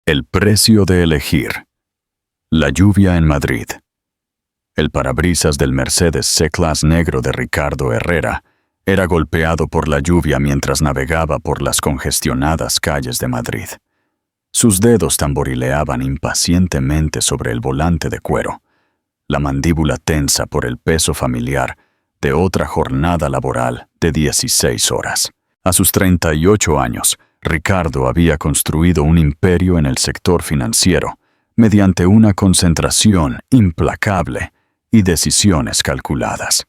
El precio de elegir. La lluvia en Madrid. El parabrisas del Mercedes C-Class negro de Ricardo Herrera era golpeado por la lluvia mientras navegaba por las congestionadas calles de Madrid. Sus dedos tamborileaban impacientemente sobre el volante de cuero, la mandíbula tensa por el peso familiar de otra jornada laboral de 16 horas. A sus 38 años, Ricardo había construido un imperio en el sector financiero mediante una concentración implacable y decisiones calculadas.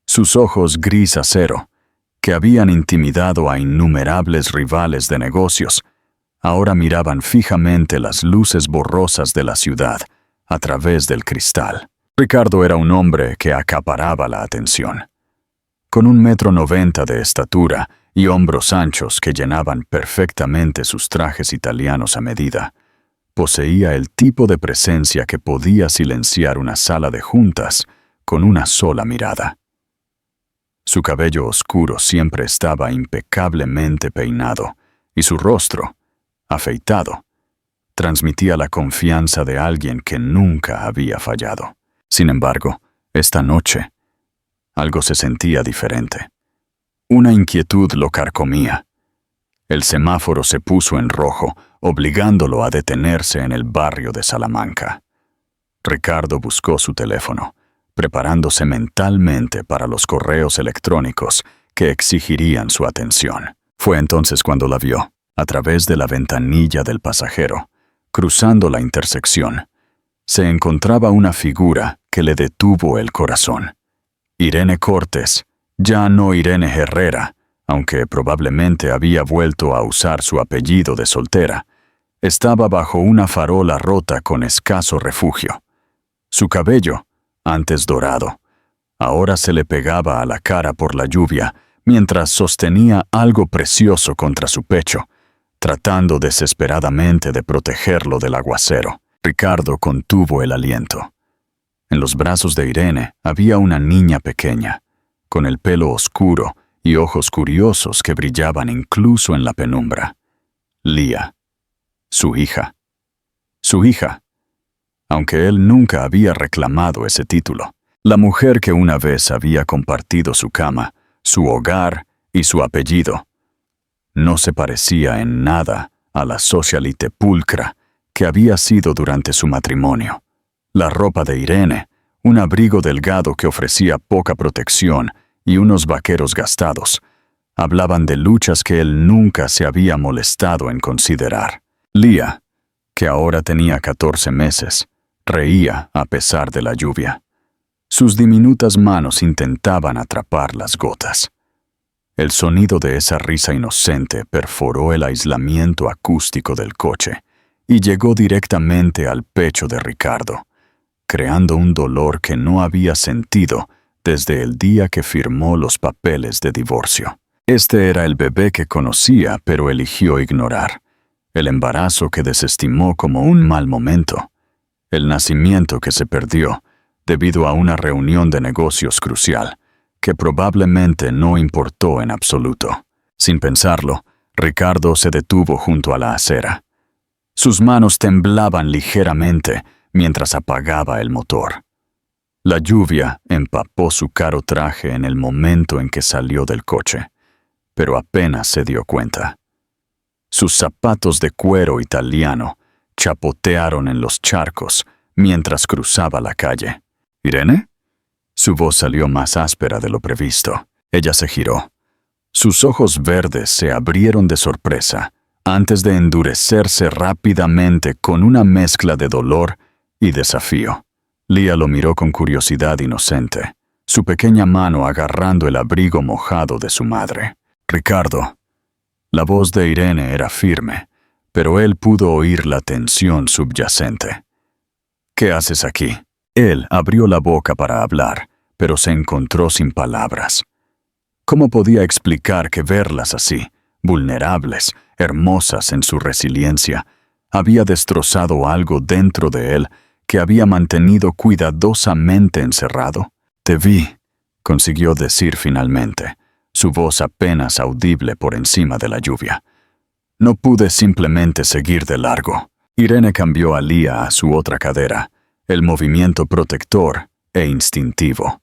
Sus ojos gris acero, que habían intimidado a innumerables rivales de negocios, ahora miraban fijamente las luces borrosas de la ciudad a través del cristal. Ricardo era un hombre que acaparaba la atención. Con 1,90 m de estatura y hombros anchos que llenaban perfectamente sus trajes italianos a medida, poseía el tipo de presencia que podía silenciar una sala de juntas con una sola mirada. Su cabello oscuro siempre estaba impecablemente peinado y su rostro, afeitado, transmitía la confianza de alguien que nunca había fallado. Sin embargo, esta noche, algo se sentía diferente. Una inquietud lo carcomía. El semáforo se puso en rojo, obligándolo a detenerse en el barrio de Salamanca. Ricardo buscó su teléfono, preparándose mentalmente para los correos electrónicos que exigirían su atención. Fue entonces cuando la vio, a través de la ventanilla del pasajero, cruzando la intersección. Se encontraba una figura que le detuvo el corazón. Irene Cortés, ya no Irene Herrera, aunque probablemente había vuelto a usar su apellido de soltera, estaba bajo una farola rota con escaso refugio. Su cabello, antes dorado, ahora se le pegaba a la cara por la lluvia mientras sostenía algo precioso contra su pecho, tratando desesperadamente de protegerlo del aguacero. Ricardo contuvo el aliento. En los brazos de Irene había una niña pequeña, con el pelo oscuro y ojos curiosos que brillaban incluso en la penumbra. Lía. Su hija. Su hija. Aunque él nunca había reclamado ese título. La mujer que una vez había compartido su cama, su hogar y su apellido. No se parecía en nada a la socialite pulcra que había sido durante su matrimonio. La ropa de Irene, un abrigo delgado que ofrecía poca protección y unos vaqueros gastados, hablaban de luchas que él nunca se había molestado en considerar. Lía, que ahora tenía 14 meses, reía a pesar de la lluvia. Sus diminutas manos intentaban atrapar las gotas. El sonido de esa risa inocente perforó el aislamiento acústico del coche y llegó directamente al pecho de Ricardo, creando un dolor que no había sentido desde el día que firmó los papeles de divorcio. Este era el bebé que conocía pero eligió ignorar, el embarazo que desestimó como un mal momento, el nacimiento que se perdió debido a una reunión de negocios crucial que probablemente no importó en absoluto. Sin pensarlo, Ricardo se detuvo junto a la acera. Sus manos temblaban ligeramente mientras apagaba el motor. La lluvia empapó su caro traje en el momento en que salió del coche, pero apenas se dio cuenta. Sus zapatos de cuero italiano chapotearon en los charcos mientras cruzaba la calle. ¿Irene? Su voz salió más áspera de lo previsto. Ella se giró. Sus ojos verdes se abrieron de sorpresa, antes de endurecerse rápidamente con una mezcla de dolor y desafío. Lía lo miró con curiosidad inocente, su pequeña mano agarrando el abrigo mojado de su madre. Ricardo. La voz de Irene era firme, pero él pudo oír la tensión subyacente. ¿Qué haces aquí? Él abrió la boca para hablar, pero se encontró sin palabras. ¿Cómo podía explicar que verlas así, vulnerables, hermosas en su resiliencia, había destrozado algo dentro de él que había mantenido cuidadosamente encerrado? Te vi, consiguió decir finalmente, su voz apenas audible por encima de la lluvia. No pude simplemente seguir de largo. Irene cambió a Lía a su otra cadera, el movimiento protector e instintivo.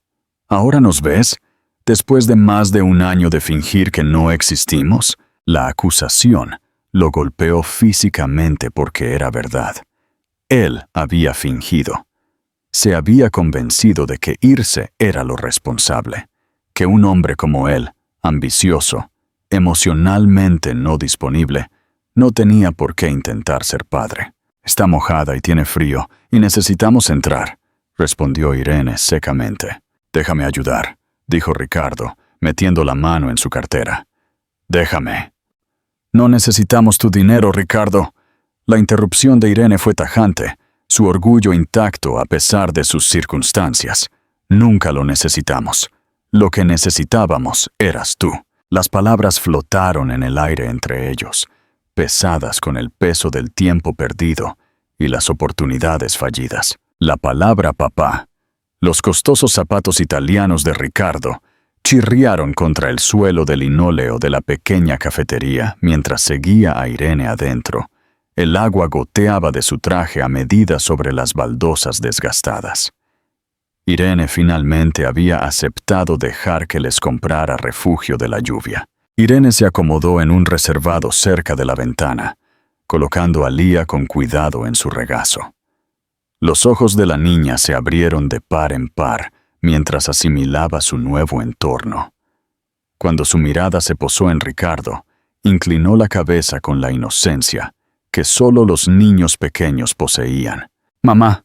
¿Ahora nos ves? Después de más de un año de fingir que no existimos, la acusación lo golpeó físicamente porque era verdad. Él había fingido. Se había convencido de que irse era lo responsable, que un hombre como él, ambicioso, emocionalmente no disponible, no tenía por qué intentar ser padre. Está mojada y tiene frío, y necesitamos entrar, respondió Irene secamente. Déjame ayudar, dijo Ricardo, metiendo la mano en su cartera. Déjame. No necesitamos tu dinero, Ricardo. La interrupción de Irene fue tajante, su orgullo intacto a pesar de sus circunstancias. Nunca lo necesitamos. Lo que necesitábamos eras tú. Las palabras flotaron en el aire entre ellos, pesadas con el peso del tiempo perdido y las oportunidades fallidas. La palabra papá, los costosos zapatos italianos de Ricardo, chirriaron contra el suelo de linóleo de la pequeña cafetería mientras seguía a Irene adentro. El agua goteaba de su traje a medida sobre las baldosas desgastadas. Irene finalmente había aceptado dejar que les comprara refugio de la lluvia. Irene se acomodó en un reservado cerca de la ventana, colocando a Lía con cuidado en su regazo. Los ojos de la niña se abrieron de par en par mientras asimilaba su nuevo entorno. Cuando su mirada se posó en Ricardo, inclinó la cabeza con la inocencia que solo los niños pequeños poseían. «Mamá»,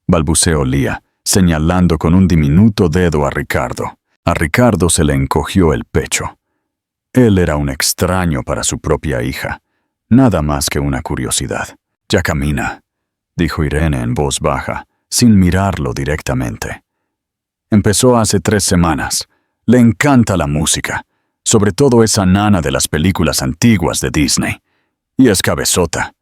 balbuceó Lía, señalando con un diminuto dedo a Ricardo. A Ricardo se le encogió el pecho. Él era un extraño para su propia hija, nada más que una curiosidad. «Ya camina», dijo Irene en voz baja, sin mirarlo directamente. «Empezó hace 3 semanas. Le encanta la música, sobre todo esa nana de las películas antiguas de Disney. Y es cabezota.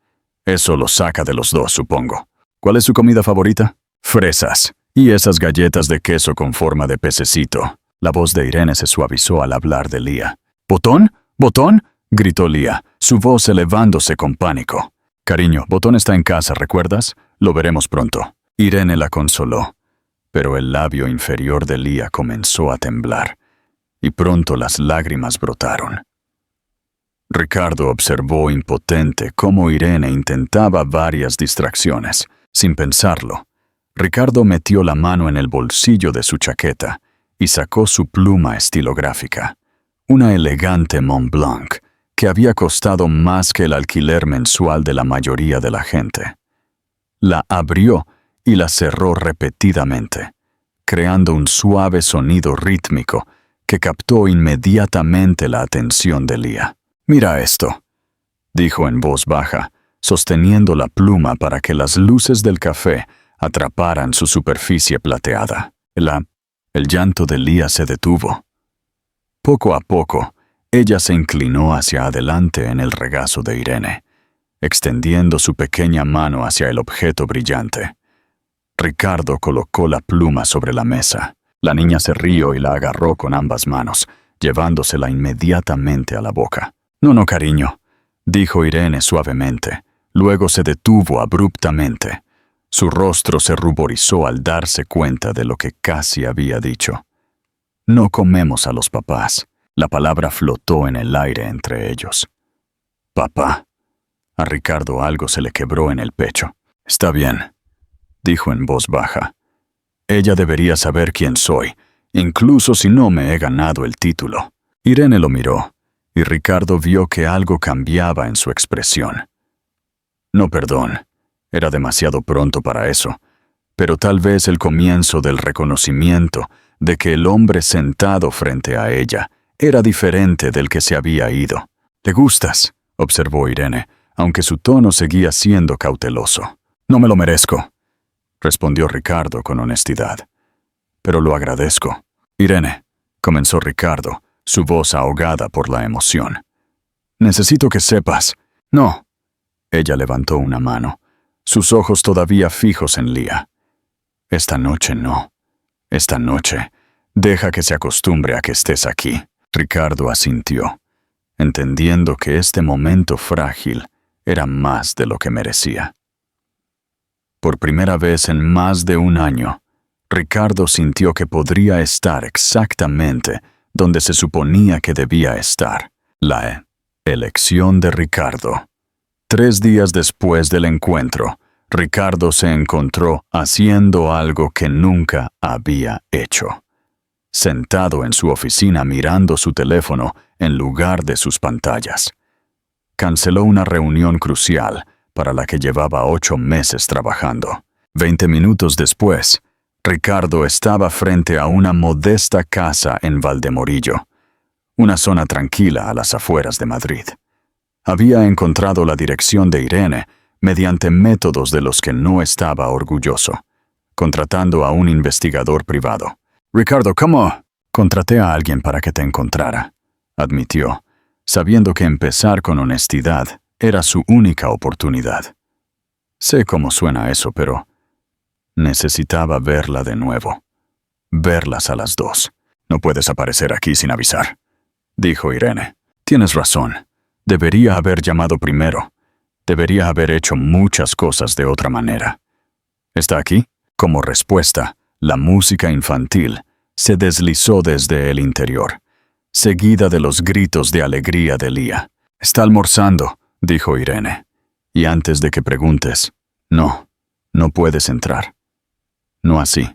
Eso lo saca de los dos, supongo. ¿Cuál es su comida favorita? Fresas. Y esas galletas de queso con forma de pececito». La voz de Irene se suavizó al hablar de Lía. «¿Botón? ¿Botón?», gritó Lía, su voz elevándose con pánico. «Cariño, Botón está en casa, ¿recuerdas? Lo veremos pronto». Irene la consoló, pero el labio inferior de Lía comenzó a temblar, y pronto las lágrimas brotaron. Ricardo observó impotente cómo Irene intentaba varias distracciones. Sin pensarlo, Ricardo metió la mano en el bolsillo de su chaqueta y sacó su pluma estilográfica, una elegante Montblanc que había costado más que el alquiler mensual de la mayoría de la gente. La abrió y la cerró repetidamente, creando un suave sonido rítmico que captó inmediatamente la atención de Lía. «Mira esto», dijo en voz baja, sosteniendo la pluma para que las luces del café atraparan su superficie plateada. El llanto de Lía se detuvo. Poco a poco, ella se inclinó hacia adelante en el regazo de Irene, extendiendo su pequeña mano hacia el objeto brillante. Ricardo colocó la pluma sobre la mesa. La niña se rió y la agarró con ambas manos, llevándosela inmediatamente a la boca. «No, cariño», dijo Irene suavemente. Luego se detuvo abruptamente. Su rostro se ruborizó al darse cuenta de lo que casi había dicho. «No comemos a los papás». La palabra flotó en el aire entre ellos. «Papá». A Ricardo algo se le quebró en el pecho. «Está bien», dijo en voz baja. «Ella debería saber quién soy, incluso si no me he ganado el título». Irene lo miró, y Ricardo vio que algo cambiaba en su expresión. No, perdón, era demasiado pronto para eso, pero tal vez el comienzo del reconocimiento de que el hombre sentado frente a ella era diferente del que se había ido. «¿Te gustas?», observó Irene, aunque su tono seguía siendo cauteloso. «No me lo merezco», respondió Ricardo con honestidad. «Pero lo agradezco». «Irene», comenzó Ricardo, su voz ahogada por la emoción. «Necesito que sepas». «No». Ella levantó una mano, sus ojos todavía fijos en Lía. «Esta noche no. Esta noche, deja que se acostumbre a que estés aquí». Ricardo asintió, entendiendo que este momento frágil era más de lo que merecía. Por primera vez en más de un año, Ricardo sintió que podría estar exactamente donde se suponía que debía estar. La elección de Ricardo. 3 días después del encuentro, Ricardo se encontró haciendo algo que nunca había hecho. Sentado en su oficina mirando su teléfono en lugar de sus pantallas. Canceló una reunión crucial para la que llevaba 8 meses trabajando. 20 minutos después, Ricardo estaba frente a una modesta casa en Valdemorillo, una zona tranquila a las afueras de Madrid. Había encontrado la dirección de Irene mediante métodos de los que no estaba orgulloso, contratando a un investigador privado. «Ricardo, ¿cómo?» «Contraté a alguien para que te encontrara», admitió, sabiendo que empezar con honestidad era su única oportunidad. Sé cómo suena eso, pero necesitaba verla de nuevo. Verlas a las 2. «No puedes aparecer aquí sin avisar», dijo Irene. «Tienes razón. Debería haber llamado primero. Debería haber hecho muchas cosas de otra manera». «¿Está aquí?» Como respuesta, la música infantil se deslizó desde el interior, seguida de los gritos de alegría de Lía. «Está almorzando», dijo Irene. «Y antes de que preguntes, no puedes entrar. No así.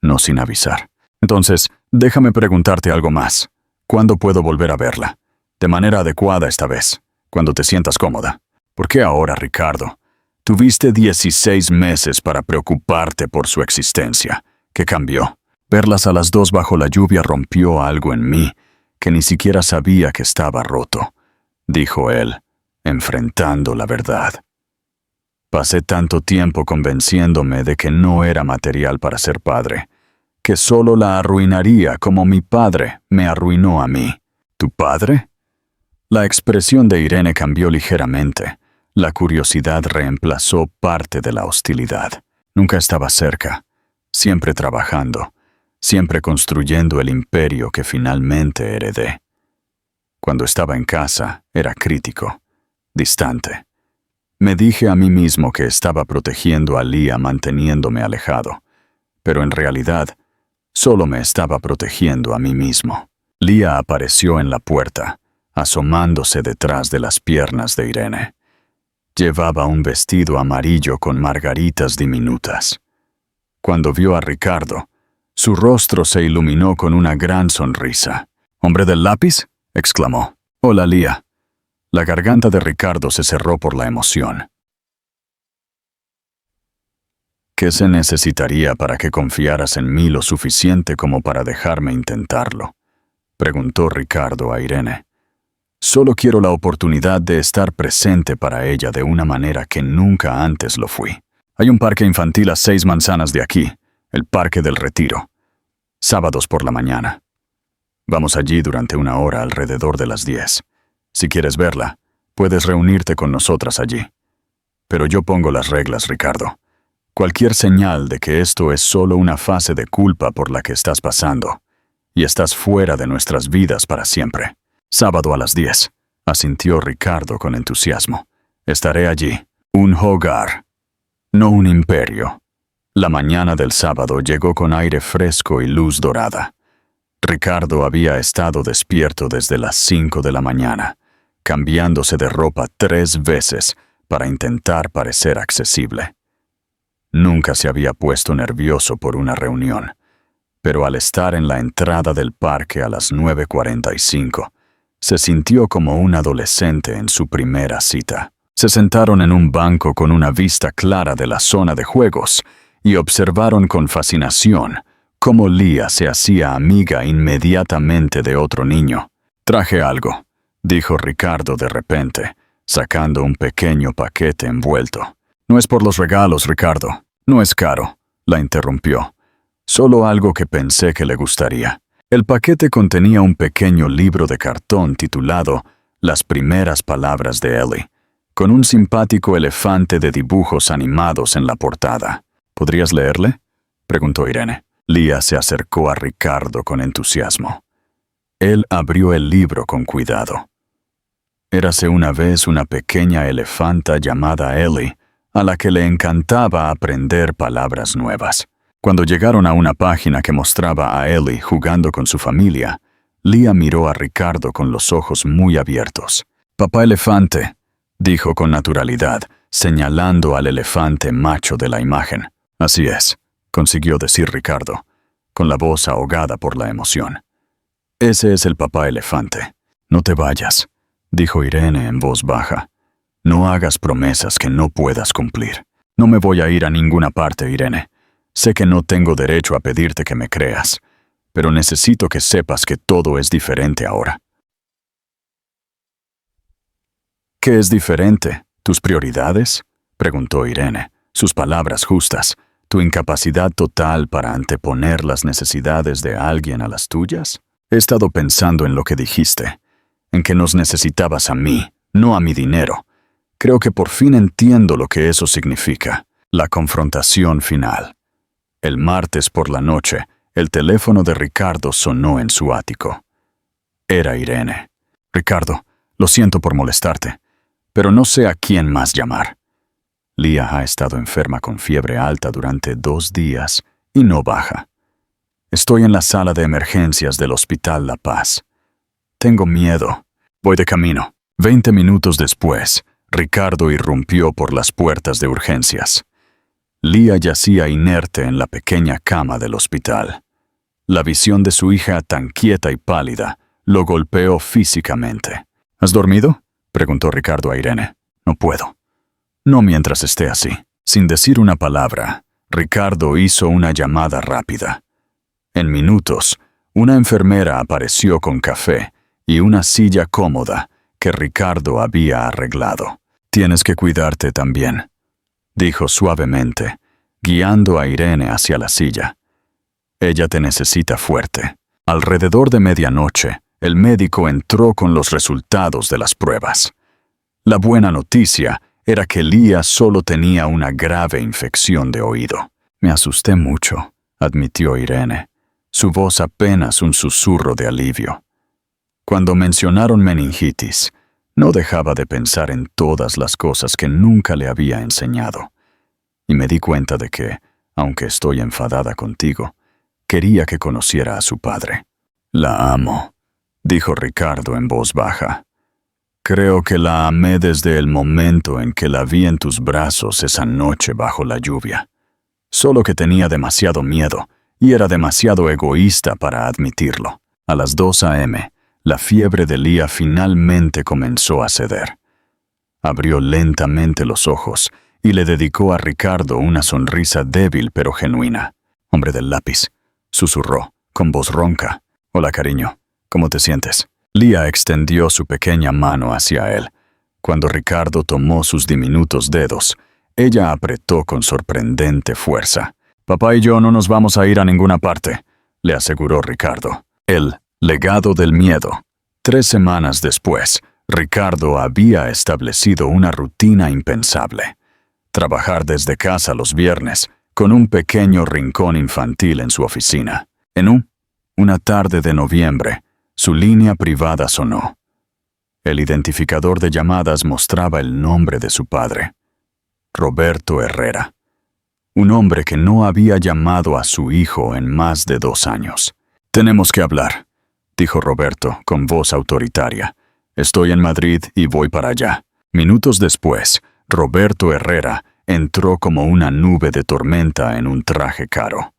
No sin avisar. Entonces, déjame preguntarte algo más. ¿Cuándo puedo volver a verla? De manera adecuada esta vez, cuando te sientas cómoda. ¿Por qué ahora, Ricardo? Tuviste 16 meses para preocuparte por su existencia. ¿Qué cambió? Verlas a las 2 bajo la lluvia rompió algo en mí que ni siquiera sabía que estaba roto», dijo él, enfrentando la verdad. «Pasé tanto tiempo convenciéndome de que no era material para ser padre, que solo la arruinaría como mi padre me arruinó a mí». «¿Tu padre?» La expresión de Irene cambió ligeramente. La curiosidad reemplazó parte de la hostilidad. Nunca estaba cerca, siempre trabajando, siempre construyendo el imperio que finalmente heredé. Cuando estaba en casa, era crítico, distante. Me dije a mí mismo que estaba protegiendo a Lía manteniéndome alejado, pero en realidad, solo me estaba protegiendo a mí mismo. Lía apareció en la puerta, asomándose detrás de las piernas de Irene. Llevaba un vestido amarillo con margaritas diminutas. Cuando vio a Ricardo, su rostro se iluminó con una gran sonrisa. «¿Hombre del lápiz?», exclamó. «Hola, Lía». La garganta de Ricardo se cerró por la emoción. «¿Qué se necesitaría para que confiaras en mí lo suficiente como para dejarme intentarlo?», preguntó Ricardo a Irene. «Solo quiero la oportunidad de estar presente para ella de una manera que nunca antes lo fui. Hay un parque infantil a 6 manzanas de aquí, el Parque del Retiro. Sábados por la mañana. Vamos allí durante 1 hora alrededor de las 10. Si quieres verla, puedes reunirte con nosotras allí. Pero yo pongo las reglas, Ricardo. Cualquier señal de que esto es solo una fase de culpa por la que estás pasando, y estás fuera de nuestras vidas para siempre. Sábado a las 10, asintió Ricardo con entusiasmo. Estaré allí. Un hogar, no un imperio. La mañana del sábado llegó con aire fresco y luz dorada. Ricardo había estado despierto desde las 5 de la mañana, cambiándose de ropa 3 veces para intentar parecer accesible. Nunca se había puesto nervioso por una reunión, pero al estar en la entrada del parque a las 9:45, se sintió como un adolescente en su primera cita. Se sentaron en un banco con una vista clara de la zona de juegos y observaron con fascinación cómo Lía se hacía amiga inmediatamente de otro niño. «Traje algo», dijo Ricardo de repente, sacando un pequeño paquete envuelto. «No es por los regalos, Ricardo. No es caro», la interrumpió. «Solo algo que pensé que le gustaría». El paquete contenía un pequeño libro de cartón titulado Las primeras palabras de Ellie, con un simpático elefante de dibujos animados en la portada. «¿Podrías leerle?», preguntó Irene. Lía se acercó a Ricardo con entusiasmo. Él abrió el libro con cuidado. Érase una vez una pequeña elefanta llamada Ellie, a la que le encantaba aprender palabras nuevas. Cuando llegaron a una página que mostraba a Ellie jugando con su familia, Leah miró a Ricardo con los ojos muy abiertos. «Papá elefante», dijo con naturalidad, señalando al elefante macho de la imagen. «Así es», consiguió decir Ricardo, con la voz ahogada por la emoción. «Ese es el papá elefante. No te vayas», dijo Irene en voz baja. «No hagas promesas que no puedas cumplir». «No me voy a ir a ninguna parte, Irene. Sé que no tengo derecho a pedirte que me creas, pero necesito que sepas que todo es diferente ahora». «¿Qué es diferente? ¿Tus prioridades?», preguntó Irene, sus palabras justas. «¿Tu incapacidad total para anteponer las necesidades de alguien a las tuyas? He estado pensando en lo que dijiste, en que nos necesitabas a mí, no a mi dinero. Creo que por fin entiendo lo que eso significa. La confrontación final». El martes por la noche, el teléfono de Ricardo sonó en su ático. Era Irene. «Ricardo, lo siento por molestarte, pero no sé a quién más llamar. Leah ha estado enferma con fiebre alta durante 2 días y no baja. Estoy en la sala de emergencias del Hospital La Paz. Tengo miedo. Voy de camino». 20 minutos después, Ricardo irrumpió por las puertas de urgencias. Leah yacía inerte en la pequeña cama del hospital. La visión de su hija tan quieta y pálida lo golpeó físicamente. «¿Has dormido?», preguntó Ricardo a Irene. «No puedo. No mientras esté así». Sin decir una palabra, Ricardo hizo una llamada rápida. En minutos, una enfermera apareció con café y una silla cómoda que Ricardo había arreglado. «Tienes que cuidarte también», dijo suavemente, guiando a Irene hacia la silla. «Ella te necesita fuerte». Alrededor de medianoche, el médico entró con los resultados de las pruebas. La buena noticia era que Leah solo tenía una grave infección de oído. «Me asusté mucho», admitió Irene, su voz apenas un susurro de alivio. Cuando mencionaron meningitis, no dejaba de pensar en todas las cosas que nunca le había enseñado. Y me di cuenta de que, aunque estoy enfadada contigo, quería que conociera a su padre. «La amo», dijo Ricardo en voz baja. «Creo que la amé desde el momento en que la vi en tus brazos esa noche bajo la lluvia. Solo que tenía demasiado miedo y era demasiado egoísta para admitirlo». A las 2 a.m., la fiebre de Leah finalmente comenzó a ceder. Abrió lentamente los ojos y le dedicó a Ricardo una sonrisa débil pero genuina. «Hombre del lápiz», susurró, con voz ronca. «Hola, cariño. ¿Cómo te sientes?». Leah extendió su pequeña mano hacia él. Cuando Ricardo tomó sus diminutos dedos, ella apretó con sorprendente fuerza. «Papá y yo no nos vamos a ir a ninguna parte», le aseguró Ricardo. El legado del miedo. 3 semanas después, Ricardo había establecido una rutina impensable. Trabajar desde casa los viernes, con un pequeño rincón infantil en su oficina. Una tarde de noviembre, su línea privada sonó. El identificador de llamadas mostraba el nombre de su padre, Roberto Herrera. Un hombre que no había llamado a su hijo en más de 2 años. «Tenemos que hablar», dijo Roberto con voz autoritaria. «Estoy en Madrid y voy para allá». Minutos después, Roberto Herrera entró como una nube de tormenta en un traje caro.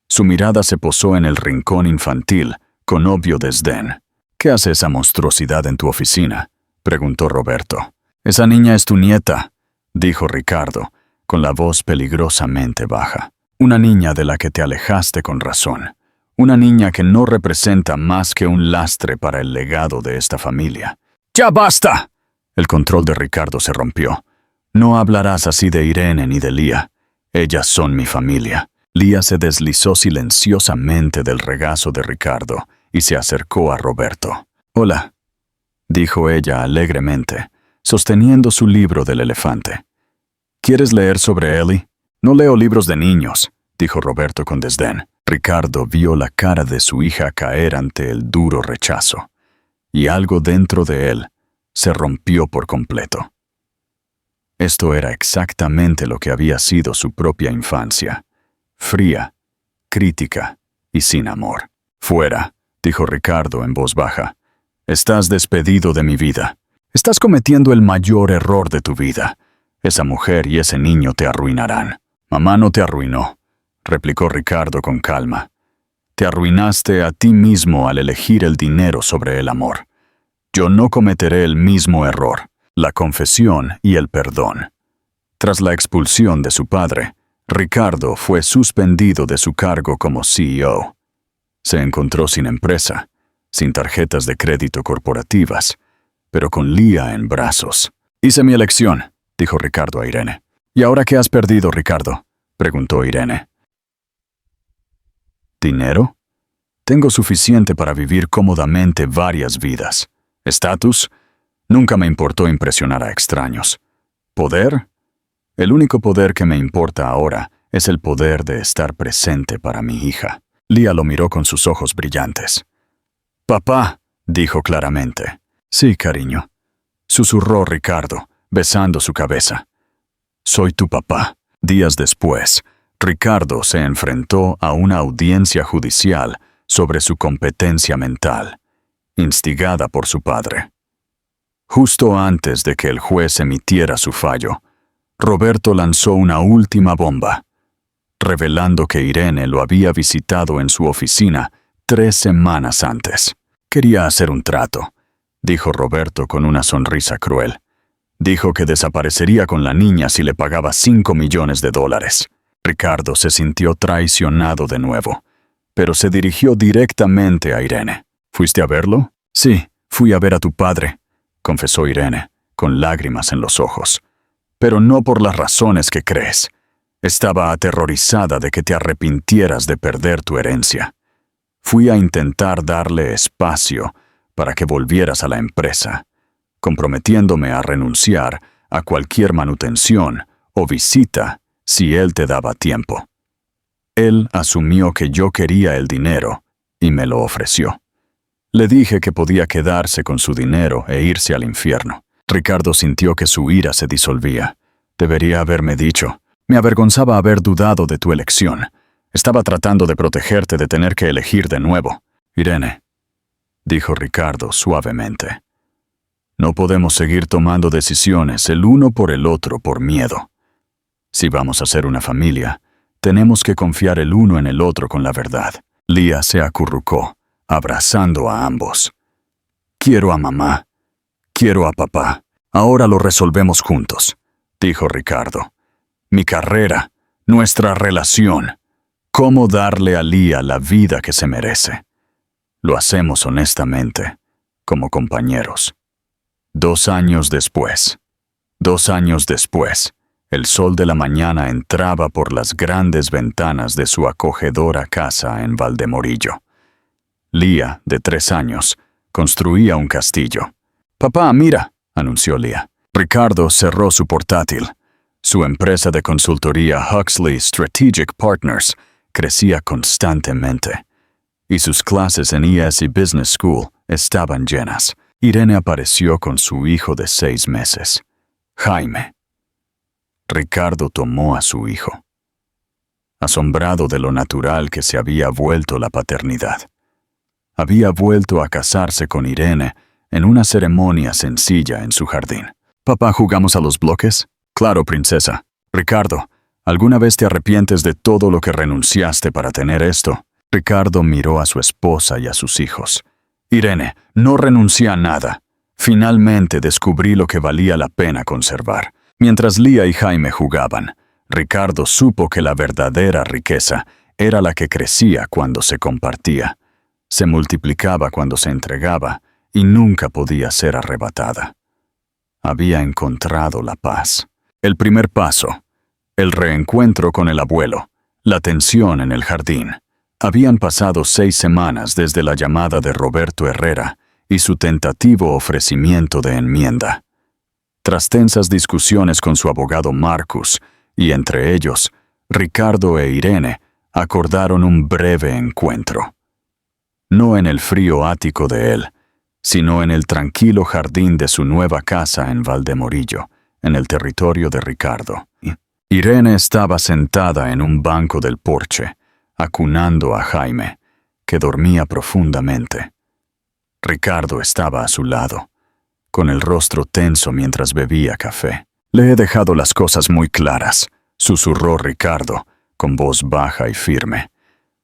Su mirada se posó en el rincón infantil, con obvio desdén. «¿Qué hace esa monstruosidad en tu oficina?», preguntó Roberto. «Esa niña es tu nieta», dijo Ricardo, con la voz peligrosamente baja. «Una niña de la que te alejaste con razón. Una niña que no representa más que un lastre para el legado de esta familia». «¡Ya basta!». El control de Ricardo se rompió. «No hablarás así de Irene ni de Leah. Ellas son mi familia». Leah se deslizó silenciosamente del regazo de Ricardo y se acercó a Roberto. «Hola», dijo ella alegremente, sosteniendo su libro del elefante. «¿Quieres leer sobre Ellie?». «No leo libros de niños», dijo Roberto con desdén. Ricardo vio la cara de su hija caer ante el duro rechazo, y algo dentro de él se rompió por completo. Esto era exactamente lo que había sido su propia infancia: fría, crítica y sin amor. «Fuera», dijo Ricardo en voz baja. «Estás despedido de mi vida. Estás cometiendo el mayor error de tu vida. Esa mujer y ese niño te arruinarán». «Mamá no te arruinó», replicó Ricardo con calma. «Te arruinaste a ti mismo al elegir el dinero sobre el amor. Yo no cometeré el mismo error, la confesión y el perdón». Tras la expulsión de su padre, Ricardo fue suspendido de su cargo como CEO. Se encontró sin empresa, sin tarjetas de crédito corporativas, pero con Lía en brazos. «Hice mi elección», dijo Ricardo a Irene. «¿Y ahora qué has perdido, Ricardo?», preguntó Irene. «¿Dinero? Tengo suficiente para vivir cómodamente varias vidas. ¿Estatus? Nunca me importó impresionar a extraños. ¿Poder? El único poder que me importa ahora es el poder de estar presente para mi hija». Lía lo miró con sus ojos brillantes. «Papá», dijo claramente. «Sí, cariño», susurró Ricardo, besando su cabeza. «Soy tu papá». Días después, Ricardo se enfrentó a una audiencia judicial sobre su competencia mental, instigada por su padre. Justo antes de que el juez emitiera su fallo, Roberto lanzó una última bomba, revelando que Irene lo había visitado en su oficina 3 semanas antes. «Quería hacer un trato», dijo Roberto con una sonrisa cruel. «Dijo que desaparecería con la niña si le pagaba $5 millones. Ricardo se sintió traicionado de nuevo, pero se dirigió directamente a Irene. «¿Fuiste a verlo?» «Sí, fui a ver a tu padre», confesó Irene, con lágrimas en los ojos. «Pero no por las razones que crees. Estaba aterrorizada de que te arrepintieras de perder tu herencia. Fui a intentar darle espacio para que volvieras a la empresa, comprometiéndome a renunciar a cualquier manutención o visita si él te daba tiempo. Él asumió que yo quería el dinero y me lo ofreció. Le dije que podía quedarse con su dinero e irse al infierno». Ricardo sintió que su ira se disolvía. «Debería haberme dicho. Me avergonzaba haber dudado de tu elección. Estaba tratando de protegerte de tener que elegir de nuevo». «Irene», dijo Ricardo suavemente, «no podemos seguir tomando decisiones el uno por el otro por miedo. Si vamos a ser una familia, tenemos que confiar el uno en el otro con la verdad». Lía se acurrucó, abrazando a ambos. «Quiero a mamá. Quiero a papá. Ahora lo resolvemos juntos», dijo Ricardo. «Mi carrera, nuestra relación. Cómo darle a Lía la vida que se merece. Lo hacemos honestamente, como compañeros». 2 años después. 2 años después, el sol de la mañana entraba por las grandes ventanas de su acogedora casa en Valdemorillo. Lía, de 3 años, construía un castillo. «Papá, mira», anunció Lía. Ricardo cerró su portátil. Su empresa de consultoría Huxley Strategic Partners crecía constantemente, y sus clases en ESE Business School estaban llenas. Irene apareció con su hijo de 6 meses, Jaime. Ricardo tomó a su hijo, asombrado de lo natural que se había vuelto la paternidad. Había vuelto a casarse con Irene en una ceremonia sencilla en su jardín. «Papá, ¿jugamos a los bloques?» «Claro, princesa». «Ricardo, ¿alguna vez te arrepientes de todo lo que renunciaste para tener esto?» Ricardo miró a su esposa y a sus hijos. «Irene, no renuncié a nada. Finalmente descubrí lo que valía la pena conservar». Mientras Lía y Jaime jugaban, Ricardo supo que la verdadera riqueza era la que crecía cuando se compartía, se multiplicaba cuando se entregaba y nunca podía ser arrebatada. Había encontrado la paz. El primer paso, el reencuentro con el abuelo, la tensión en el jardín. Habían pasado 6 semanas desde la llamada de Roberto Herrera y su tentativo ofrecimiento de enmienda. Tras tensas discusiones con su abogado Marcus, y entre ellos, Ricardo e Irene acordaron un breve encuentro. No en el frío ático de él, sino en el tranquilo jardín de su nueva casa en Valdemorillo, en el territorio de Ricardo. Irene estaba sentada en un banco del porche, acunando a Jaime, que dormía profundamente. Ricardo estaba a su lado, con el rostro tenso mientras bebía café. «Le he dejado las cosas muy claras», susurró Ricardo, con voz baja y firme.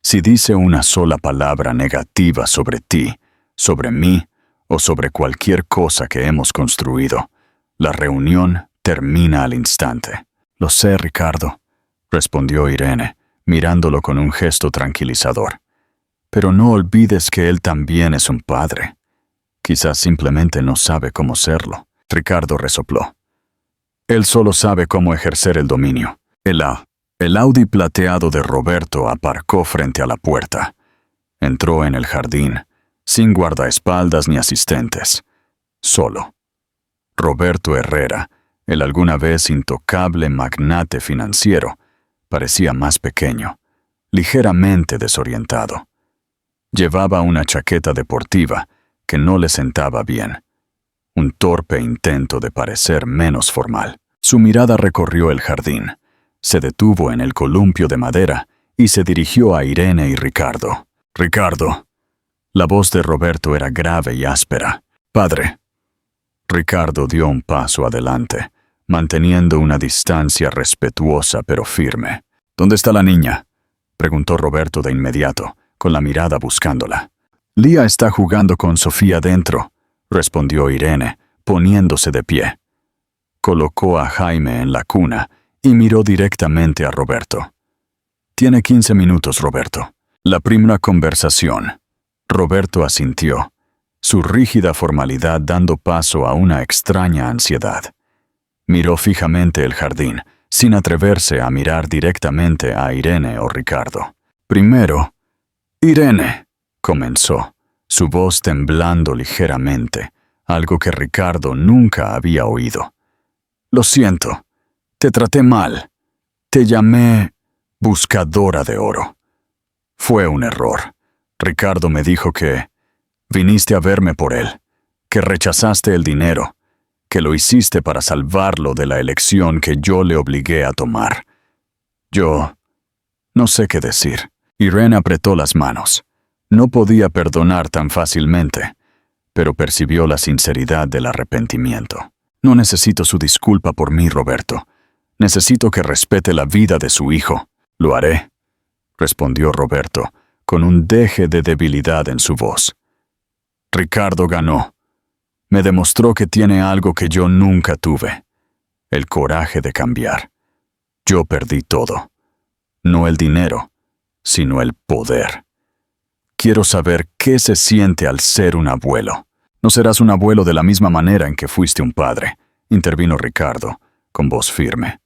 «Si dice una sola palabra negativa sobre ti, sobre mí o sobre cualquier cosa que hemos construido, la reunión termina al instante». «Lo sé, Ricardo», respondió Irene, mirándolo con un gesto tranquilizador. «Pero no olvides que él también es un padre. Quizás simplemente no sabe cómo serlo». Ricardo resopló. «Él solo sabe cómo ejercer el dominio». El Audi plateado de Roberto aparcó frente a la puerta. Entró en el jardín, sin guardaespaldas ni asistentes. Solo. Roberto Herrera, el alguna vez intocable magnate financiero, parecía más pequeño, ligeramente desorientado. Llevaba una chaqueta deportiva que no le sentaba bien, un torpe intento de parecer menos formal. Su mirada recorrió el jardín, se detuvo en el columpio de madera y se dirigió a Irene y Ricardo. «Ricardo». La voz de Roberto era grave y áspera. «Padre». Ricardo dio un paso adelante, manteniendo una distancia respetuosa pero firme. «¿Dónde está la niña?», preguntó Roberto de inmediato, con la mirada buscándola. «Lía está jugando con Sofía dentro», respondió Irene, poniéndose de pie. Colocó a Jaime en la cuna y miró directamente a Roberto. «Tiene 15 minutos, Roberto». La primera conversación. Roberto asintió, su rígida formalidad dando paso a una extraña ansiedad. Miró fijamente el jardín, sin atreverse a mirar directamente a Irene o Ricardo. «Primero, Irene», comenzó, su voz temblando ligeramente, algo que Ricardo nunca había oído. «Lo siento, te traté mal. Te llamé buscadora de oro. Fue un error. Ricardo me dijo que viniste a verme por él, que rechazaste el dinero, que lo hiciste para salvarlo de la elección que yo le obligué a tomar. Yo no sé qué decir». Irene apretó las manos. No podía perdonar tan fácilmente, pero percibió la sinceridad del arrepentimiento. «No necesito su disculpa por mí, Roberto. Necesito que respete la vida de su hijo». «Lo haré», respondió Roberto, con un deje de debilidad en su voz. «Ricardo ganó. Me demostró que tiene algo que yo nunca tuve. El coraje de cambiar. Yo perdí todo. No el dinero, sino el poder. Quiero saber qué se siente al ser un abuelo». «No serás un abuelo de la misma manera en que fuiste un padre», intervino Ricardo, con voz firme.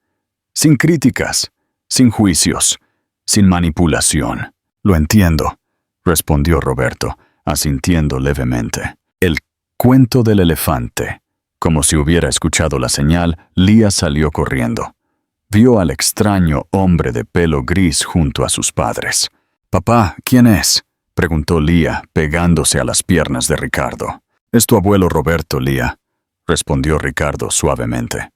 «Sin críticas, sin juicios, sin manipulación». «Lo entiendo», respondió Roberto, asintiendo levemente. El cuento del elefante. Como si hubiera escuchado la señal, Lía salió corriendo. Vio al extraño hombre de pelo gris junto a sus padres. «Papá, ¿quién es?», preguntó Lía, pegándose a las piernas de Ricardo. «Es tu abuelo Roberto, Lía», respondió Ricardo suavemente.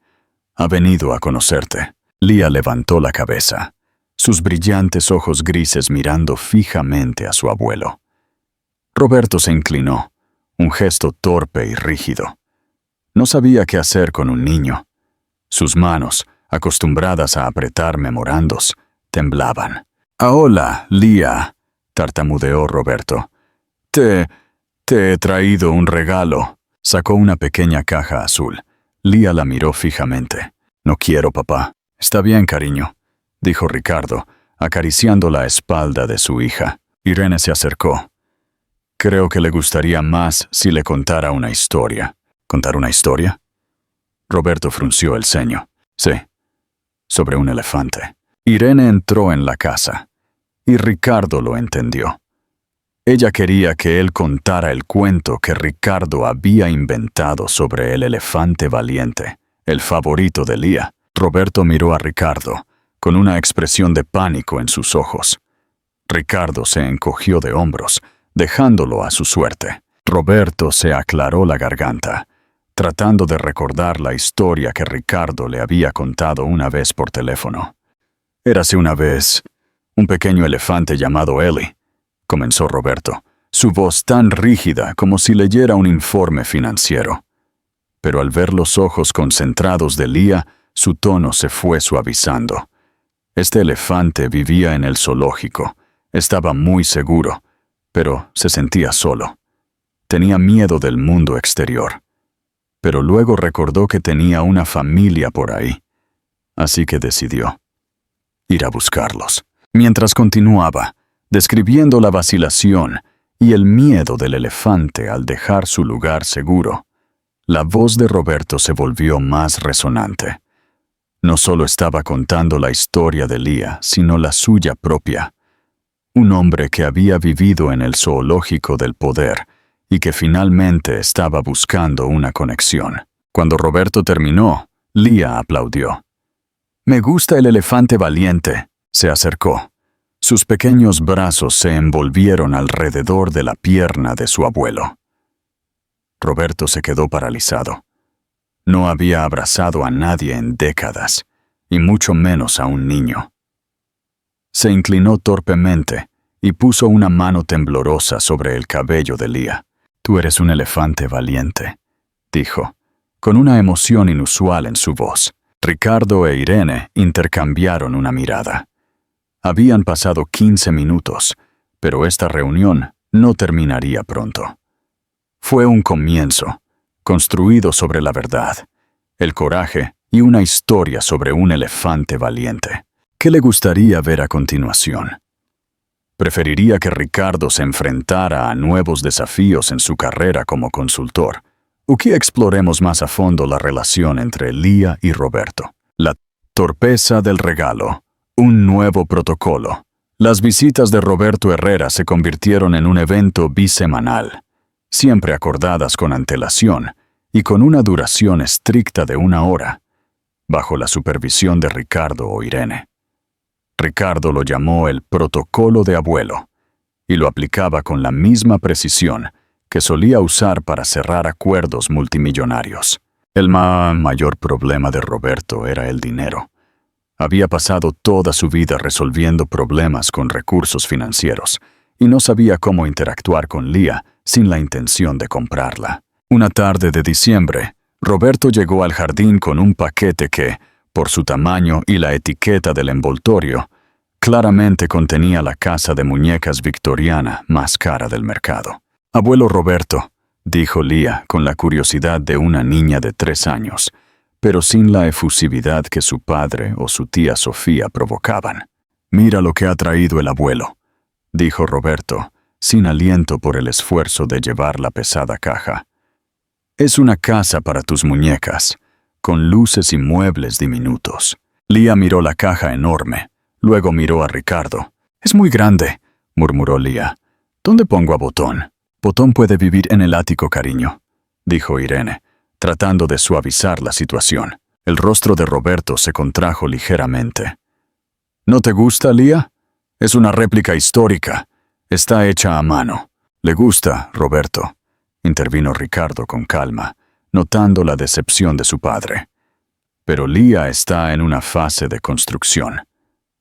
«Ha venido a conocerte». Lía levantó la cabeza, sus brillantes ojos grises mirando fijamente a su abuelo. Roberto se inclinó, un gesto torpe y rígido. No sabía qué hacer con un niño. Sus manos, acostumbradas a apretar memorandos, temblaban. «Hola, Lía», tartamudeó Roberto. Te he traído un regalo». Sacó una pequeña caja azul. Lía la miró fijamente. «No quiero, papá». «Está bien, cariño», dijo Ricardo, acariciando la espalda de su hija. Irene se acercó. «Creo que le gustaría más si le contara una historia». «¿Contar una historia?». Roberto frunció el ceño. «Sí, sobre un elefante». Irene entró en la casa, y Ricardo lo entendió. Ella quería que él contara el cuento que Ricardo había inventado sobre el elefante valiente, el favorito de Lía. Roberto miró a Ricardo, con una expresión de pánico en sus ojos. Ricardo se encogió de hombros, dejándolo a su suerte. Roberto se aclaró la garganta, tratando de recordar la historia que Ricardo le había contado una vez por teléfono. «Érase una vez un pequeño elefante llamado Eli», comenzó Roberto, su voz tan rígida como si leyera un informe financiero. Pero al ver los ojos concentrados de Leah, su tono se fue suavizando. Este elefante vivía en el zoológico, estaba muy seguro, pero se sentía solo. Tenía miedo del mundo exterior. Pero luego recordó que tenía una familia por ahí. Así que decidió ir a buscarlos. Mientras continuaba, describiendo la vacilación y el miedo del elefante al dejar su lugar seguro, la voz de Roberto se volvió más resonante. No solo estaba contando la historia de Leah, sino la suya propia. Un hombre que había vivido en el zoológico del poder y que finalmente estaba buscando una conexión. Cuando Roberto terminó, Leah aplaudió. «Me gusta el elefante valiente», se acercó. Sus pequeños brazos se envolvieron alrededor de la pierna de su abuelo. Roberto se quedó paralizado. No había abrazado a nadie en décadas, y mucho menos a un niño. Se inclinó torpemente y puso una mano temblorosa sobre el cabello de Leah. «Tú eres un elefante valiente», dijo, con una emoción inusual en su voz. Ricardo e Irene intercambiaron una mirada. Habían pasado 15 minutos, pero esta reunión no terminaría pronto. Fue un comienzo, construido sobre la verdad, el coraje y una historia sobre un elefante valiente. ¿Qué le gustaría ver a continuación? Preferiría que Ricardo se enfrentara a nuevos desafíos en su carrera como consultor, o que exploremos más a fondo la relación entre Leah y Roberto. La torpeza del regalo, un nuevo protocolo. Las visitas de Roberto Herrera se convirtieron en un evento bisemanal, siempre acordadas con antelación y con una duración estricta de 1 hora, bajo la supervisión de Ricardo o Irene. Ricardo lo llamó el protocolo de abuelo y lo aplicaba con la misma precisión que solía usar para cerrar acuerdos multimillonarios. El mayor problema de Roberto era el dinero. Había pasado toda su vida resolviendo problemas con recursos financieros y no sabía cómo interactuar con Leah sin la intención de comprarla. Una tarde de diciembre, Roberto llegó al jardín con un paquete que, por su tamaño y la etiqueta del envoltorio, claramente contenía la casa de muñecas victoriana más cara del mercado. «Abuelo Roberto», dijo Leah con la curiosidad de una niña de 3 años, pero sin la efusividad que su padre o su tía Sofía provocaban. «Mira lo que ha traído el abuelo», dijo Roberto, sin aliento por el esfuerzo de llevar la pesada caja. «Es una casa para tus muñecas, con luces y muebles diminutos». Leah miró la caja enorme, luego miró a Ricardo. «Es muy grande», murmuró Leah. «¿Dónde pongo a Botón?» «Botón puede vivir en el ático, cariño», dijo Irene, tratando de suavizar la situación. El rostro de Roberto se contrajo ligeramente. «¿No te gusta, Leah? Es una réplica histórica. Está hecha a mano». «Le gusta, Roberto», intervino Ricardo con calma, notando la decepción de su padre. «Pero Leah está en una fase de construcción.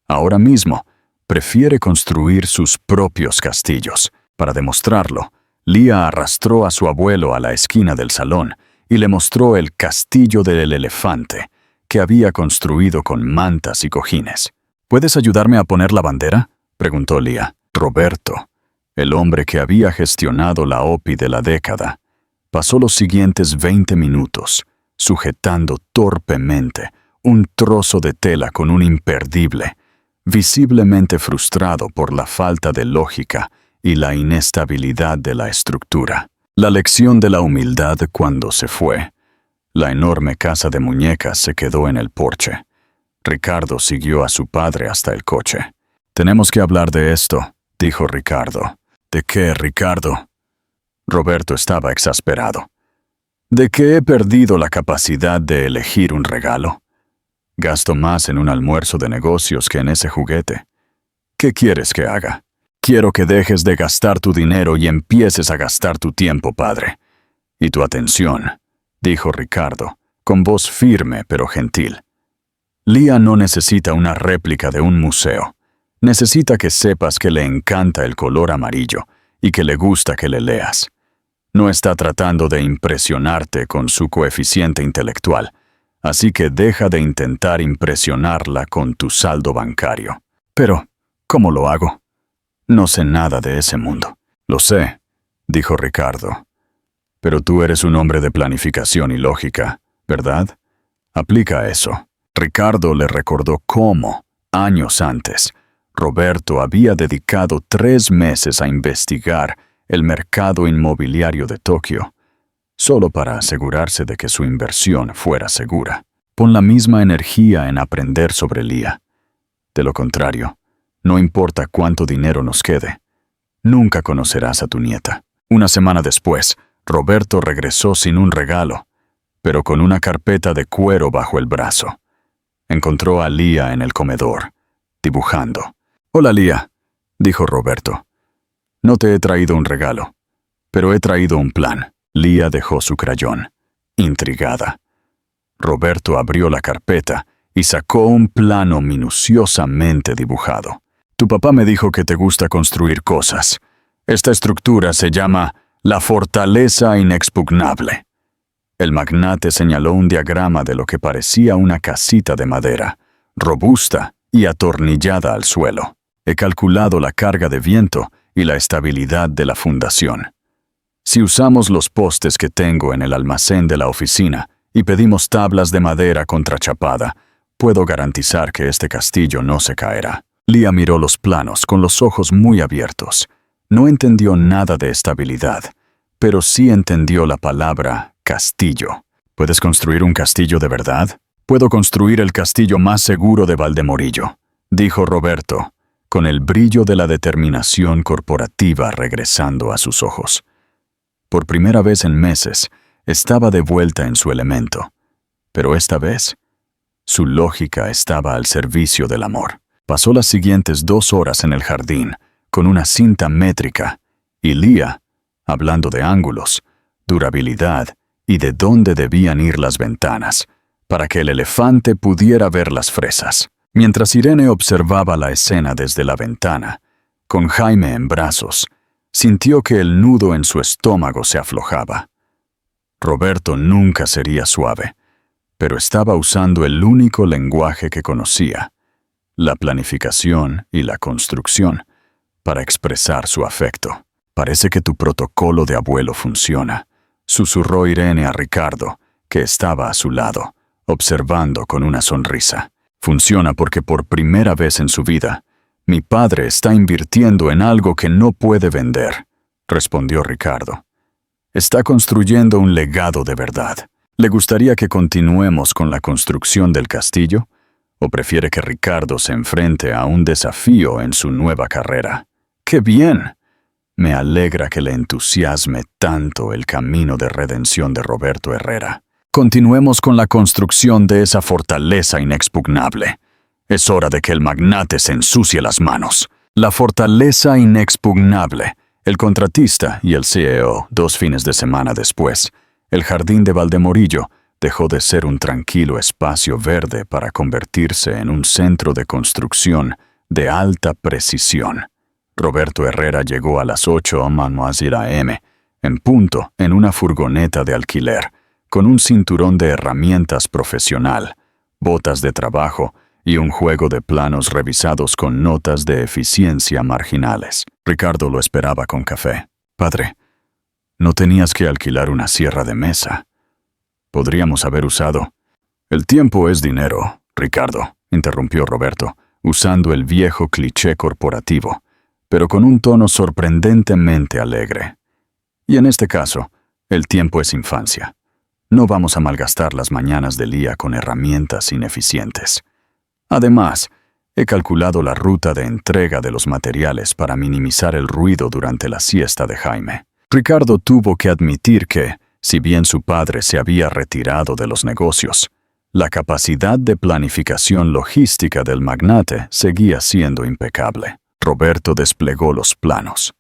Ahora mismo, prefiere construir sus propios castillos. Para demostrarlo, Leah arrastró a su abuelo a la esquina del salón y le mostró el castillo del elefante, que había construido con mantas y cojines. «¿Puedes ayudarme a poner la bandera?», preguntó Leah. Roberto, el hombre que había gestionado la OPI de la década, pasó los siguientes 20 minutos, sujetando torpemente un trozo de tela con un imperdible, visiblemente frustrado por la falta de lógica y la inestabilidad de la estructura. La lección de la humildad cuando se fue. La enorme casa de muñecas se quedó en el porche. Ricardo siguió a su padre hasta el coche. «Tenemos que hablar de esto», dijo Ricardo. «¿De qué, Ricardo?» Roberto estaba exasperado. «¿De que he perdido la capacidad de elegir un regalo? Gasto más en un almuerzo de negocios que en ese juguete. ¿Qué quieres que haga?» Quiero que dejes de gastar tu dinero y empieces a gastar tu tiempo, padre. Y tu atención, dijo Ricardo, con voz firme pero gentil. Lía no necesita una réplica de un museo. Necesita que sepas que le encanta el color amarillo y que le gusta que le leas. No está tratando de impresionarte con su coeficiente intelectual, así que deja de intentar impresionarla con tu saldo bancario. Pero, ¿cómo lo hago? No sé nada de ese mundo. Lo sé, dijo Ricardo. Pero tú eres un hombre de planificación y lógica, ¿verdad? Aplica eso. Ricardo le recordó cómo, años antes, Roberto había dedicado 3 meses a investigar el mercado inmobiliario de Tokio, solo para asegurarse de que su inversión fuera segura. Pon la misma energía en aprender sobre Lía. De lo contrario, no importa cuánto dinero nos quede, nunca conocerás a tu nieta. Una semana después, Roberto regresó sin un regalo, pero con una carpeta de cuero bajo el brazo. Encontró a Lía en el comedor, dibujando. «Hola, Lía», dijo Roberto. «No te he traído un regalo, pero he traído un plan». Lía dejó su crayón, intrigada. Roberto abrió la carpeta y sacó un plano minuciosamente dibujado. «Tu papá me dijo que te gusta construir cosas. Esta estructura se llama la Fortaleza Inexpugnable». El magnate señaló un diagrama de lo que parecía una casita de madera, robusta y atornillada al suelo. «He calculado la carga de viento y la estabilidad de la fundación. Si usamos los postes que tengo en el almacén de la oficina y pedimos tablas de madera contrachapada, puedo garantizar que este castillo no se caerá». Lía miró los planos con los ojos muy abiertos. No entendió nada de estabilidad, pero sí entendió la palabra castillo. ¿Puedes construir un castillo de verdad? «Puedo construir el castillo más seguro de Valdemorillo», dijo Roberto, con el brillo de la determinación corporativa regresando a sus ojos. Por primera vez en meses, estaba de vuelta en su elemento. Pero esta vez, su lógica estaba al servicio del amor. Pasó las siguientes 2 horas en el jardín, con una cinta métrica, y Lía, hablando de ángulos, durabilidad y de dónde debían ir las ventanas, para que el elefante pudiera ver las fresas. Mientras Irene observaba la escena desde la ventana, con Jaime en brazos, sintió que el nudo en su estómago se aflojaba. Roberto nunca sería suave, pero estaba usando el único lenguaje que conocía, la planificación y la construcción, para expresar su afecto. «Parece que tu protocolo de abuelo funciona», susurró Irene a Ricardo, que estaba a su lado, observando con una sonrisa. «Funciona porque por primera vez en su vida, mi padre está invirtiendo en algo que no puede vender», respondió Ricardo. «Está construyendo un legado de verdad. ¿Le gustaría que continuemos con la construcción del castillo? ¿O prefiere que Ricardo se enfrente a un desafío en su nueva carrera?» «¡Qué bien!» Me alegra que le entusiasme tanto el camino de redención de Roberto Herrera. «Continuemos con la construcción de esa fortaleza inexpugnable. Es hora de que el magnate se ensucie las manos». La fortaleza inexpugnable. El contratista y el CEO, 2 fines de semana después. El jardín de Valdemorillo dejó de ser un tranquilo espacio verde para convertirse en un centro de construcción de alta precisión. Roberto Herrera llegó a las 8:00 AM, en punto, en una furgoneta de alquiler, con un cinturón de herramientas profesional, botas de trabajo y un juego de planos revisados con notas de eficiencia marginales. Ricardo lo esperaba con café. «Padre, no tenías que alquilar una sierra de mesa. Podríamos haber usado». «El tiempo es dinero, Ricardo», interrumpió Roberto, usando el viejo cliché corporativo, pero con un tono sorprendentemente alegre. «Y en este caso, el tiempo es infancia. No vamos a malgastar las mañanas de Lía con herramientas ineficientes. Además, he calculado la ruta de entrega de los materiales para minimizar el ruido durante la siesta de Jaime». Ricardo tuvo que admitir que, si bien su padre se había retirado de los negocios, la capacidad de planificación logística del magnate seguía siendo impecable. Roberto desplegó los planos.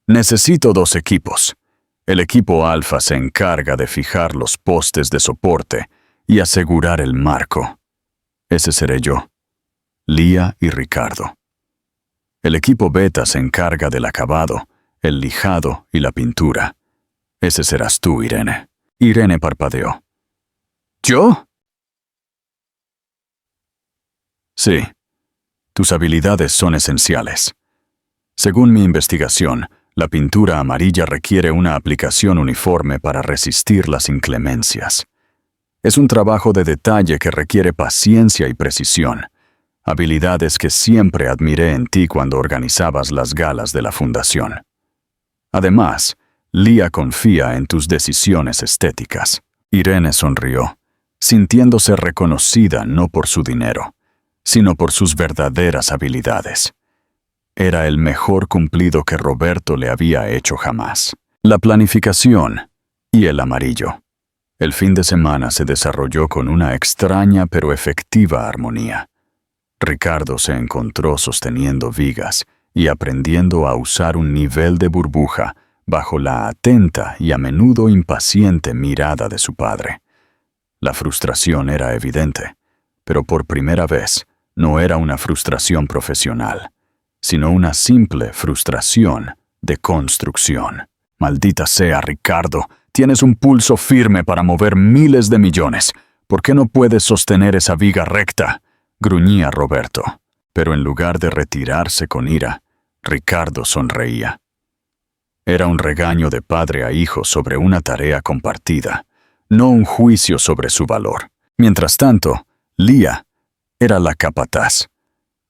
Necesito 2 equipos. El equipo alfa se encarga de fijar los postes de soporte y asegurar el marco. Ese seré yo, Lía y Ricardo. El equipo beta se encarga del acabado, el lijado y la pintura. Ese serás tú, Irene. Irene parpadeó. ¿Yo? Sí. Tus habilidades son esenciales. Según mi investigación, la pintura amarilla requiere una aplicación uniforme para resistir las inclemencias. Es un trabajo de detalle que requiere paciencia y precisión, habilidades que siempre admiré en ti cuando organizabas las galas de la fundación. Además, Lía confía en tus decisiones estéticas. Irene sonrió, sintiéndose reconocida no por su dinero, sino por sus verdaderas habilidades. Era el mejor cumplido que Roberto le había hecho jamás. La planificación y el amarillo. El fin de semana se desarrolló con una extraña pero efectiva armonía. Ricardo se encontró sosteniendo vigas y aprendiendo a usar un nivel de burbuja bajo la atenta y a menudo impaciente mirada de su padre. La frustración era evidente, pero por primera vez no era una frustración profesional, sino una simple frustración de construcción. Maldita sea, Ricardo, tienes un pulso firme para mover miles de millones. ¿Por qué no puedes sostener esa viga recta?, gruñía Roberto. Pero en lugar de retirarse con ira, Ricardo sonreía. Era un regaño de padre a hijo sobre una tarea compartida, no un juicio sobre su valor. Mientras tanto, Lía era la capataz.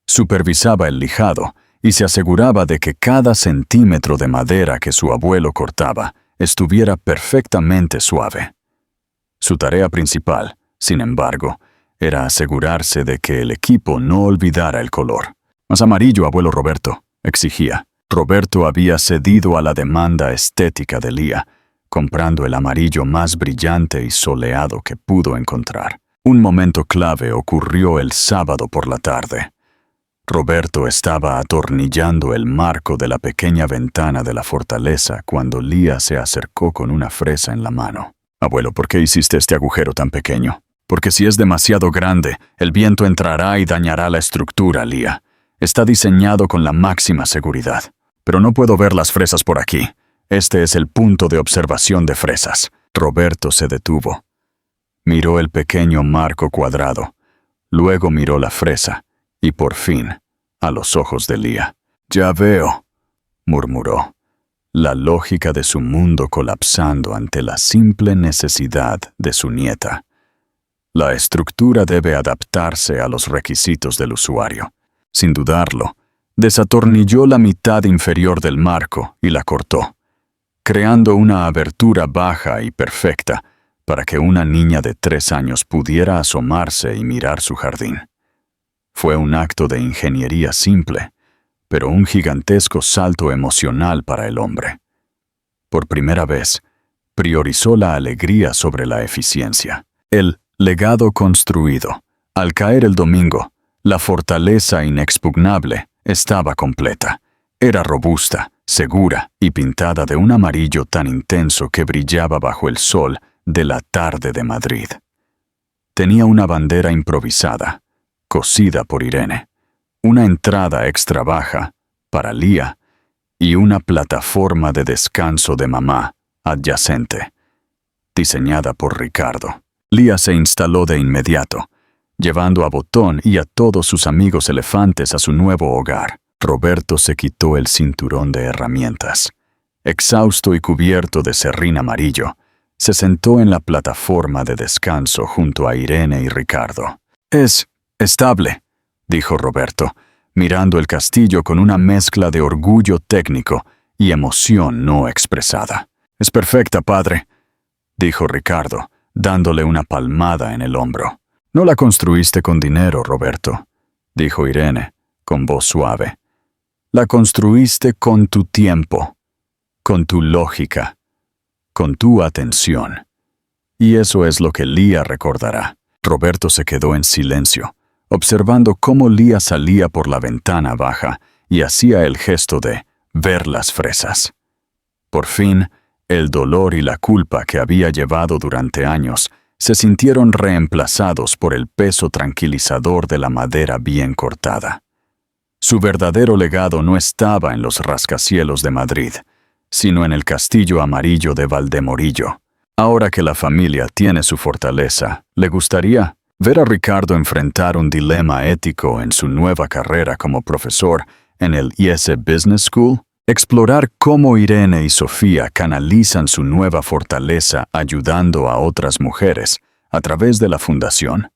Supervisaba el lijado y se aseguraba de que cada centímetro de madera que su abuelo cortaba estuviera perfectamente suave. Su tarea principal, sin embargo, era asegurarse de que el equipo no olvidara el color. «Más amarillo, abuelo Roberto», exigía. Roberto había cedido a la demanda estética de Lía, comprando el amarillo más brillante y soleado que pudo encontrar. Un momento clave ocurrió el sábado por la tarde. Roberto estaba atornillando el marco de la pequeña ventana de la fortaleza cuando Lía se acercó con una fresa en la mano. «Abuelo, ¿por qué hiciste este agujero tan pequeño?» «Porque si es demasiado grande, el viento entrará y dañará la estructura, Lía. Está diseñado con la máxima seguridad. Pero no puedo ver las fresas por aquí. Este es el punto de observación de fresas». Roberto se detuvo. Miró el pequeño marco cuadrado. Luego miró la fresa. Y por fin, a los ojos de Lía. «Ya veo», murmuró, la lógica de su mundo colapsando ante la simple necesidad de su nieta. La estructura debe adaptarse a los requisitos del usuario. Sin dudarlo, desatornilló la mitad inferior del marco y la cortó, creando una abertura baja y perfecta para que una niña de 3 años pudiera asomarse y mirar su jardín. Fue un acto de ingeniería simple, pero un gigantesco salto emocional para el hombre. Por primera vez, priorizó la alegría sobre la eficiencia. El legado construido. Al caer el domingo, la fortaleza inexpugnable estaba completa. Era robusta, segura y pintada de un amarillo tan intenso que brillaba bajo el sol de la tarde de Madrid. Tenía una bandera improvisada, cosida por Irene, una entrada extra baja para Lía y una plataforma de descanso de mamá adyacente, diseñada por Ricardo. Lía se instaló de inmediato, llevando a Botón y a todos sus amigos elefantes a su nuevo hogar. Roberto se quitó el cinturón de herramientas. Exhausto y cubierto de serrín amarillo, se sentó en la plataforma de descanso junto a Irene y Ricardo. «Es estable», dijo Roberto, mirando el castillo con una mezcla de orgullo técnico y emoción no expresada. «Es perfecta, padre», dijo Ricardo, dándole una palmada en el hombro. «No la construiste con dinero, Roberto», dijo Irene, con voz suave. «La construiste con tu tiempo, con tu lógica, con tu atención. Y eso es lo que Lía recordará». Roberto se quedó en silencio, observando cómo Lía salía por la ventana baja y hacía el gesto de ver las fresas. Por fin, el dolor y la culpa que había llevado durante años se sintieron reemplazados por el peso tranquilizador de la madera bien cortada. Su verdadero legado no estaba en los rascacielos de Madrid, sino en el castillo amarillo de Valdemorillo. Ahora que la familia tiene su fortaleza, ¿le gustaría ver a Ricardo enfrentar un dilema ético en su nueva carrera como profesor en el IS Business School? Explorar cómo Irene y Sofía canalizan su nueva fortaleza ayudando a otras mujeres a través de la fundación.